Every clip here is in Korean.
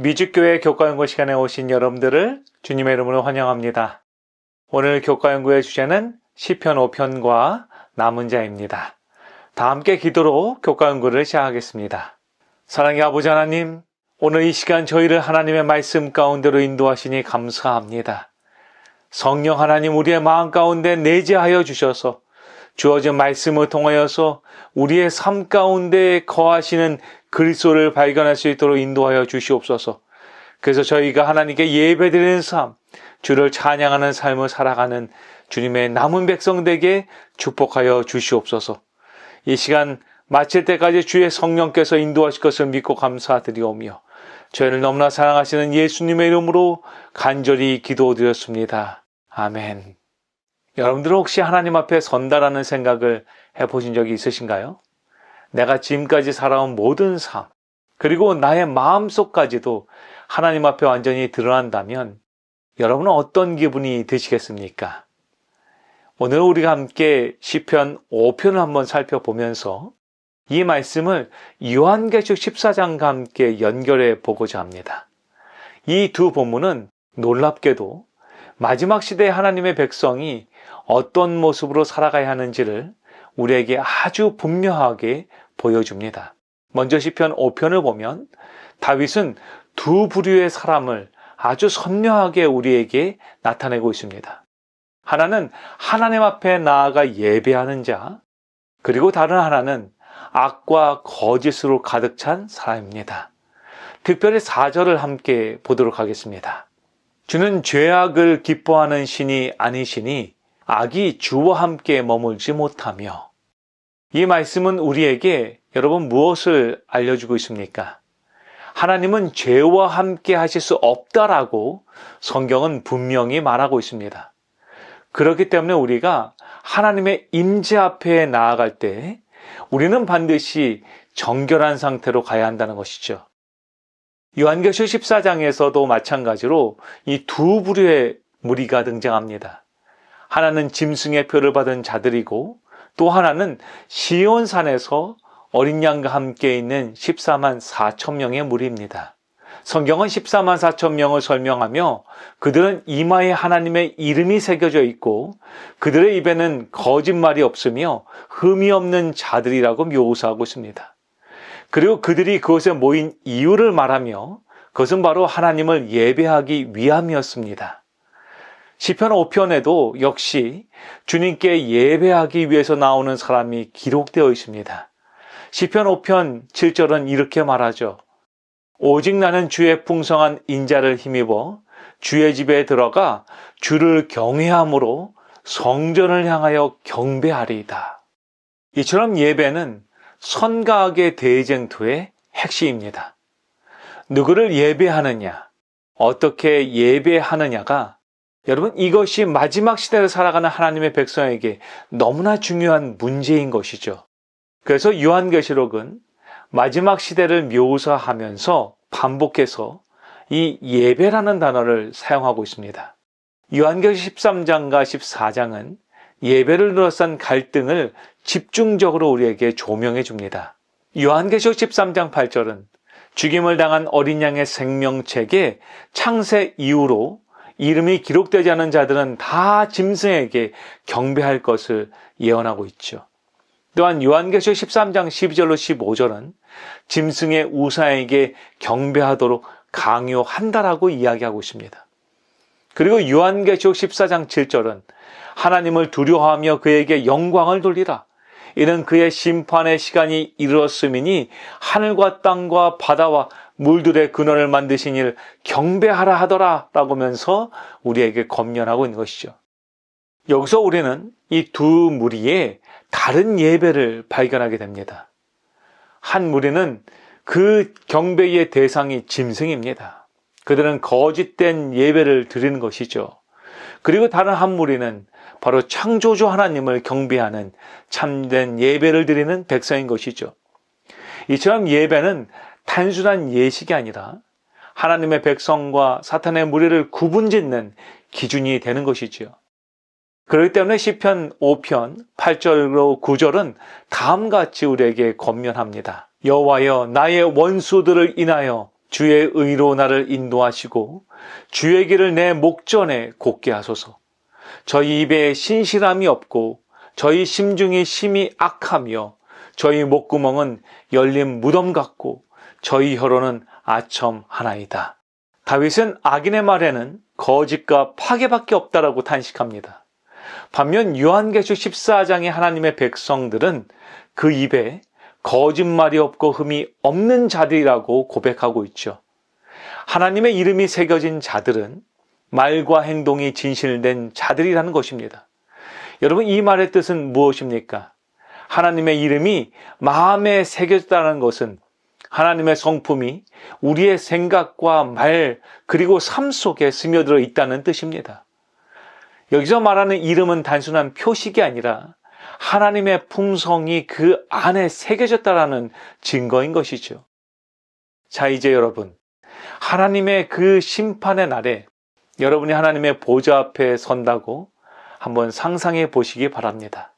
미주교회 교과연구 시간에 오신 여러분들을 주님의 이름으로 환영합니다. 오늘 교과연구의 주제는 시편 5편과 남은 자입니다. 다 함께 기도로 교과연구를 시작하겠습니다. 사랑의 아버지 하나님, 오늘 이 시간 저희를 하나님의 말씀 가운데로 인도하시니 감사합니다. 성령 하나님, 우리의 마음 가운데 내재하여 주셔서 주어진 말씀을 통하여서 우리의 삶 가운데 거하시는 그리스도를 발견할 수 있도록 인도하여 주시옵소서. 그래서 저희가 하나님께 예배드리는 삶, 주를 찬양하는 삶을 살아가는 주님의 남은 백성들에게 축복하여 주시옵소서. 이 시간 마칠 때까지 주의 성령께서 인도하실 것을 믿고 감사드리오며 저희를 너무나 사랑하시는 예수님의 이름으로 간절히 기도드렸습니다. 아멘. 여러분들은 혹시 하나님 앞에 선다라는 생각을 해보신 적이 있으신가요? 내가 지금까지 살아온 모든 삶, 그리고 나의 마음속까지도 하나님 앞에 완전히 드러난다면 여러분은 어떤 기분이 드시겠습니까? 오늘 우리가 함께 시편 5편을 한번 살펴보면서 이 말씀을 요한계시록 14장과 함께 연결해 보고자 합니다. 이 두 본문은 놀랍게도 마지막 시대의 하나님의 백성이 어떤 모습으로 살아가야 하는지를 우리에게 아주 분명하게 보여줍니다. 먼저 시편 5편을 보면 다윗은 두 부류의 사람을 아주 선명하게 우리에게 나타내고 있습니다. 하나는 하나님 앞에 나아가 예배하는 자, 그리고 다른 하나는 악과 거짓으로 가득 찬 사람입니다. 특별히 4절을 함께 보도록 하겠습니다. 주는 죄악을 기뻐하는 신이 아니시니 악이 주와 함께 머물지 못하며. 이 말씀은 우리에게 여러분 무엇을 알려주고 있습니까? 하나님은 죄와 함께 하실 수 없다라고 성경은 분명히 말하고 있습니다. 그렇기 때문에 우리가 하나님의 임재 앞에 나아갈 때 우리는 반드시 정결한 상태로 가야 한다는 것이죠. 요한계시록 14장에서도 마찬가지로 이 두 부류의 무리가 등장합니다. 하나는 짐승의 표를 받은 자들이고 또 하나는 시온산에서 어린 양과 함께 있는 14만 4천 명의 무리입니다. 성경은 14만 4천 명을 설명하며 그들은 이마에 하나님의 이름이 새겨져 있고 그들의 입에는 거짓말이 없으며 흠이 없는 자들이라고 묘사하고 있습니다. 그리고 그들이 그곳에 모인 이유를 말하며 그것은 바로 하나님을 예배하기 위함이었습니다. 시편 5편에도 역시 주님께 예배하기 위해서 나오는 사람이 기록되어 있습니다. 시편 5편 7절은 이렇게 말하죠. 오직 나는 주의 풍성한 인자를 힘입어 주의 집에 들어가 주를 경외함으로 성전을 향하여 경배하리이다. 이처럼 예배는 선과 악의 대쟁투의 핵심입니다. 누구를 예배하느냐, 어떻게 예배하느냐가 여러분 이것이 마지막 시대를 살아가는 하나님의 백성에게 너무나 중요한 문제인 것이죠. 그래서 요한계시록은 마지막 시대를 묘사하면서 반복해서 이 예배라는 단어를 사용하고 있습니다. 요한계시록 13장과 14장은 예배를 둘러싼 갈등을 집중적으로 우리에게 조명해 줍니다. 요한계시록 13장 8절은 죽임을 당한 어린 양의 생명책에 창세 이후로 이름이 기록되지 않은 자들은 다 짐승에게 경배할 것을 예언하고 있죠. 또한 요한계시록 13장 12절로 15절은 짐승의 우상에게 경배하도록 강요한다라고 이야기하고 있습니다. 그리고 요한계시록 14장 7절은 하나님을 두려워하며 그에게 영광을 돌리라. 이는 그의 심판의 시간이 이르렀음이니 하늘과 땅과 바다와 물들의 근원을 만드신 이를 경배하라 하더라 라고 하면서 우리에게 권면하고 있는 것이죠. 여기서 우리는 이 두 무리의 다른 예배를 발견하게 됩니다. 한 무리는 그 경배의 대상이 짐승입니다. 그들은 거짓된 예배를 드리는 것이죠. 그리고 다른 한 무리는 바로 창조주 하나님을 경배하는 참된 예배를 드리는 백성인 것이죠. 이처럼 예배는 단순한 예식이 아니라 하나님의 백성과 사탄의 무리를 구분짓는 기준이 되는 것이죠. 그렇기 때문에 시편 5편 8절로 9절은 다음과 같이 우리에게 권면합니다. 여호와여, 나의 원수들을 인하여 주의 의로 나를 인도하시고 주의 길을 내 목전에 곱게 하소서. 저희 입에 신실함이 없고 저희 심중이 심히 악하며 저희 목구멍은 열린 무덤 같고 저희 혀로는 아첨하나이다. 다윗은 악인의 말에는 거짓과 파괴밖에 없다라고 탄식합니다. 반면 요한계시록 14장의 하나님의 백성들은 그 입에 거짓말이 없고 흠이 없는 자들이라고 고백하고 있죠. 하나님의 이름이 새겨진 자들은 말과 행동이 진실된 자들이라는 것입니다. 여러분, 이 말의 뜻은 무엇입니까? 하나님의 이름이 마음에 새겨졌다는 것은 하나님의 성품이 우리의 생각과 말 그리고 삶 속에 스며들어 있다는 뜻입니다. 여기서 말하는 이름은 단순한 표식이 아니라 하나님의 품성이 그 안에 새겨졌다는 증거인 것이죠. 자, 이제 여러분, 하나님의 그 심판의 날에 여러분이 하나님의 보좌 앞에 선다고 한번 상상해 보시기 바랍니다.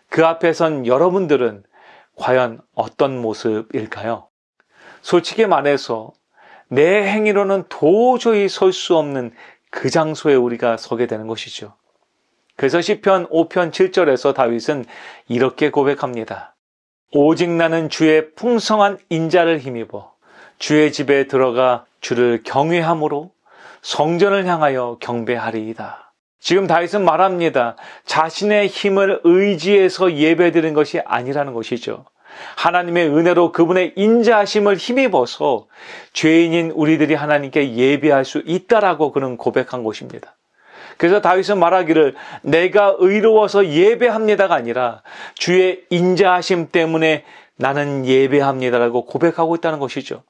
그 앞에 선 여러분들은 과연 어떤 모습일까요? 솔직히 말해서 내 행위로는 도저히 설 수 없는 그 장소에 우리가 서게 되는 것이죠. 그래서 시편 5편 7절에서 다윗은 이렇게 고백합니다. 오직 나는 주의 풍성한 인자를 힘입어 주의 집에 들어가 주를 경외함으로 성전을 향하여 경배하리이다. 지금 다윗은 말합니다. 자신의 힘을 의지해서 예배드리는 것이 아니라는 것이죠. 하나님의 은혜로 그분의 인자하심을 힘입어서 죄인인 우리들이 하나님께 예배할 수 있다라고 그는 고백한 것입니다. 그래서 다윗은 말하기를 내가 의로워서 예배합니다가 아니라 주의 인자하심 때문에 나는 예배합니다라고 고백하고 있다는 것이죠.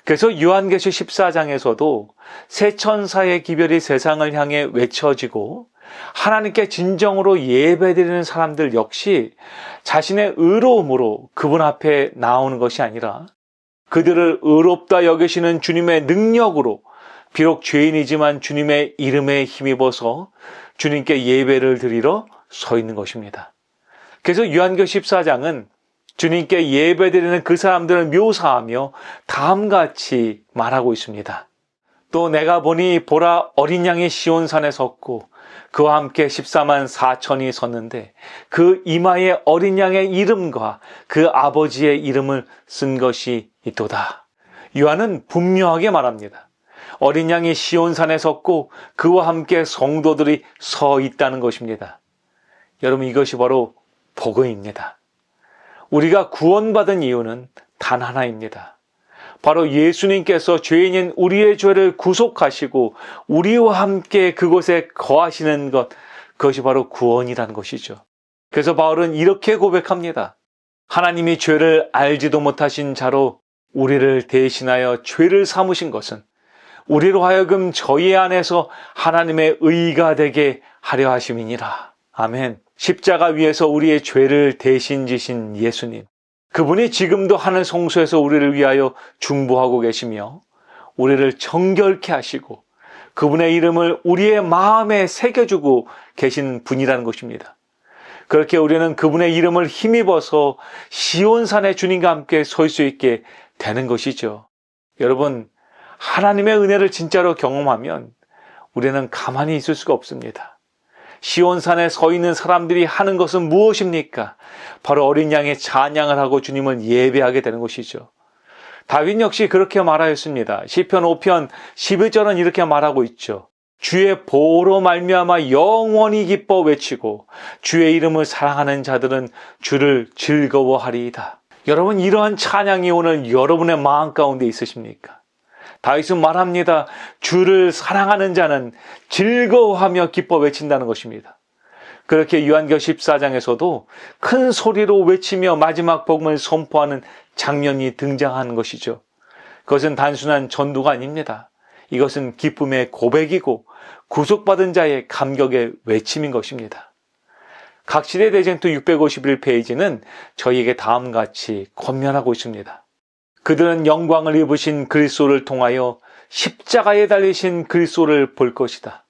그래서 요한계시록 14장에서도 새 천사의 기별이 세상을 향해 외쳐지고 하나님께 진정으로 예배드리는 사람들 역시 자신의 의로움으로 그분 앞에 나오는 것이 아니라 그들을 의롭다 여기시는 주님의 능력으로 비록 죄인이지만 주님의 이름에 힘입어서 주님께 예배를 드리러 서 있는 것입니다. 그래서 요한계시록 14장은 주님께 예배드리는 그 사람들을 묘사하며 다음같이 말하고 있습니다. 또 내가 보니 보라 어린 양이 시온산에 섰고 그와 함께 14만 4천이 섰는데 그 이마에 어린 양의 이름과 그 아버지의 이름을 쓴 것이 있도다. 요한은 분명하게 말합니다. 어린 양이 시온산에 섰고 그와 함께 성도들이 서 있다는 것입니다. 여러분, 이것이 바로 복음입니다. 우리가 구원받은 이유는 단 하나입니다. 바로 예수님께서 죄인인 우리의 죄를 구속하시고 우리와 함께 그곳에 거하시는 것, 그것이 바로 구원이라는 것이죠. 그래서 바울은 이렇게 고백합니다. 하나님이 죄를 알지도 못하신 자로 우리를 대신하여 죄를 삼으신 것은 우리로 하여금 저희 안에서 하나님의 의가 되게 하려 하심이니라. 아멘. 십자가 위에서 우리의 죄를 대신 지신 예수님. 그분이 지금도 하늘 성소에서 우리를 위하여 중보하고 계시며 우리를 정결케 하시고 그분의 이름을 우리의 마음에 새겨주고 계신 분이라는 것입니다. 그렇게 우리는 그분의 이름을 힘입어서 시온산의 주님과 함께 설 수 있게 되는 것이죠. 여러분, 하나님의 은혜를 진짜로 경험하면 우리는 가만히 있을 수가 없습니다. 시온산에 서 있는 사람들이 하는 것은 무엇입니까? 바로 어린 양의 찬양을 하고 주님을 예배하게 되는 것이죠. 다윗 역시 그렇게 말하였습니다. 시편 5편 11절은 이렇게 말하고 있죠. 주의 보호로 말미암아 영원히 기뻐 외치고 주의 이름을 사랑하는 자들은 주를 즐거워하리이다. 여러분, 이러한 찬양이 오늘 여러분의 마음 가운데 있으십니까? 다윗은 말합니다. 주를 사랑하는 자는 즐거워하며 기뻐 외친다는 것입니다. 그렇게 요한계시록 14장에서도 큰 소리로 외치며 마지막 복음을 선포하는 장면이 등장하는 것이죠. 그것은 단순한 전도가 아닙니다. 이것은 기쁨의 고백이고 구속받은 자의 감격의 외침인 것입니다. 각시대 대쟁투 651페이지는 저희에게 다음같이 권면하고 있습니다. 그들은 영광을 입으신 그리스도를 통하여 십자가에 달리신 그리스도를 볼 것이다.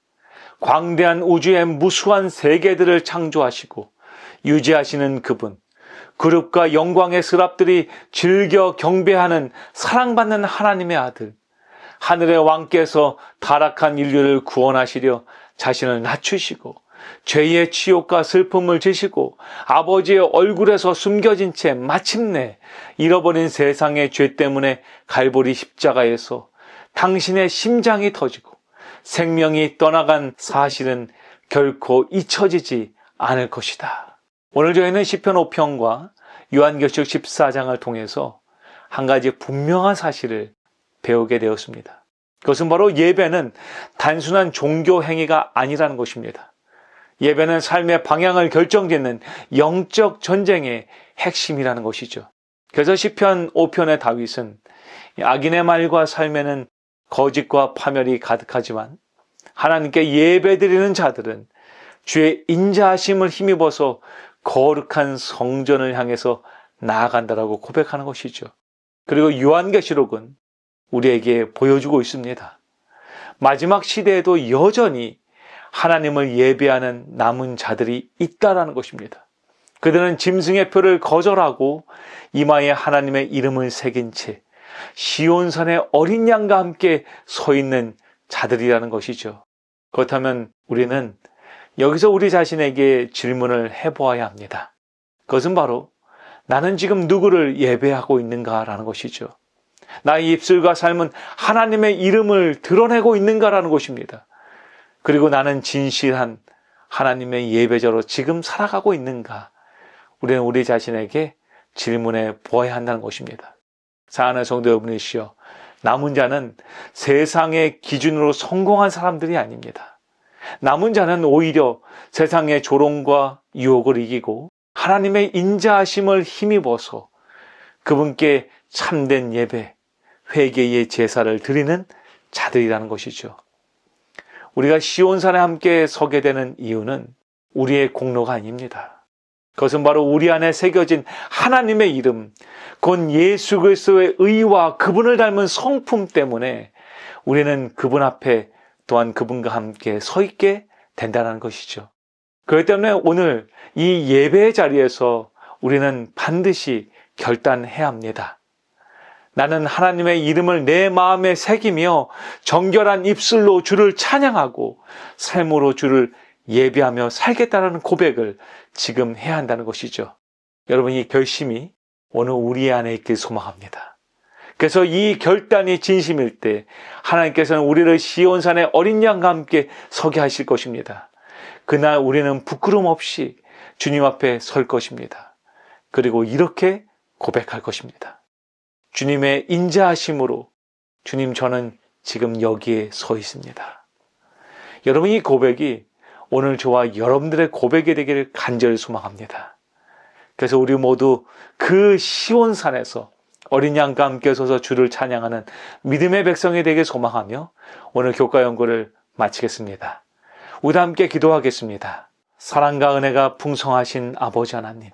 광대한 우주의 무수한 세계들을 창조하시고 유지하시는 그분, 그룹과 영광의 스랍들이 즐겨 경배하는 사랑받는 하나님의 아들, 하늘의 왕께서 타락한 인류를 구원하시려 자신을 낮추시고 죄의 치욕과 슬픔을 지시고 아버지의 얼굴에서 숨겨진 채 마침내 잃어버린 세상의 죄 때문에 갈보리 십자가에서 당신의 심장이 터지고 생명이 떠나간 사실은 결코 잊혀지지 않을 것이다. 오늘 저희는 시편 5편과 요한계시록 14장을 통해서 한 가지 분명한 사실을 배우게 되었습니다. 그것은 바로 예배는 단순한 종교 행위가 아니라는 것입니다. 예배는 삶의 방향을 결정짓는 영적 전쟁의 핵심이라는 것이죠. 그래서 시편 5편의 다윗은 악인의 말과 삶에는 거짓과 파멸이 가득하지만 하나님께 예배드리는 자들은 주의 인자하심을 힘입어서 거룩한 성전을 향해서 나아간다라고 고백하는 것이죠. 그리고 요한계시록은 우리에게 보여주고 있습니다. 마지막 시대에도 여전히 하나님을 예배하는 남은 자들이 있다라는 것입니다. 그들은 짐승의 표를 거절하고 이마에 하나님의 이름을 새긴 채 시온산의 어린 양과 함께 서 있는 자들이라는 것이죠. 그렇다면 우리는 여기서 우리 자신에게 질문을 해보아야 합니다. 그것은 바로 나는 지금 누구를 예배하고 있는가라는 것이죠. 나의 입술과 삶은 하나님의 이름을 드러내고 있는가라는 것입니다. 그리고 나는 진실한 하나님의 예배자로 지금 살아가고 있는가? 우리는 우리 자신에게 질문해 보아야 한다는 것입니다. 사랑하는 성도 여러분이시여, 남은 자는 세상의 기준으로 성공한 사람들이 아닙니다. 남은 자는 오히려 세상의 조롱과 유혹을 이기고 하나님의 인자하심을 힘입어서 그분께 참된 예배, 회개의 제사를 드리는 자들이라는 것이죠. 우리가 시온산에 함께 서게 되는 이유는 우리의 공로가 아닙니다. 그것은 바로 우리 안에 새겨진 하나님의 이름, 곧 예수 그리스도의 의와 그분을 닮은 성품 때문에 우리는 그분 앞에 또한 그분과 함께 서 있게 된다는 것이죠. 그렇기 때문에 오늘 이 예배의 자리에서 우리는 반드시 결단해야 합니다. 나는 하나님의 이름을 내 마음에 새기며 정결한 입술로 주를 찬양하고 삶으로 주를 예배하며 살겠다는 고백을 지금 해야 한다는 것이죠. 여러분, 이 결심이 오늘 우리 안에 있길 소망합니다. 그래서 이 결단이 진심일 때 하나님께서는 우리를 시온산의 어린 양과 함께 서게 하실 것입니다. 그날 우리는 부끄럼 없이 주님 앞에 설 것입니다. 그리고 이렇게 고백할 것입니다. 주님의 인자하심으로 주님, 저는 지금 여기에 서 있습니다. 여러분, 이 고백이 오늘 저와 여러분들의 고백이 되기를 간절히 소망합니다. 그래서 우리 모두 그 시온산에서 어린 양과 함께 서서 주를 찬양하는 믿음의 백성이 되길 소망하며 오늘 교과 연구를 마치겠습니다. 우리 함께 기도하겠습니다. 사랑과 은혜가 풍성하신 아버지 하나님,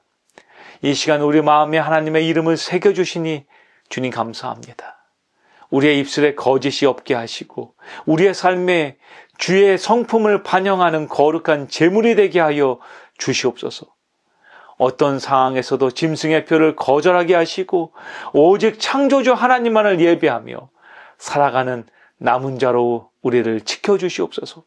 이 시간 우리 마음에 하나님의 이름을 새겨주시니 주님 감사합니다. 우리의 입술에 거짓이 없게 하시고 우리의 삶에 주의 성품을 반영하는 거룩한 제물이 되게 하여 주시옵소서. 어떤 상황에서도 짐승의 표를 거절하게 하시고 오직 창조주 하나님만을 예배하며 살아가는 남은 자로 우리를 지켜주시옵소서.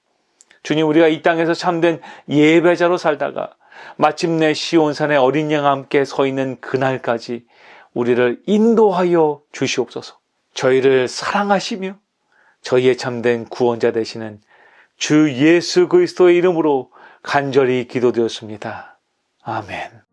주님, 우리가 이 땅에서 참된 예배자로 살다가 마침내 시온산의 어린 양과 함께 서 있는 그날까지 우리를 인도하여 주시옵소서. 저희를 사랑하시며 저희의 참된 구원자 되시는 주 예수 그리스도의 이름으로 간절히 기도드렸습니다. 아멘.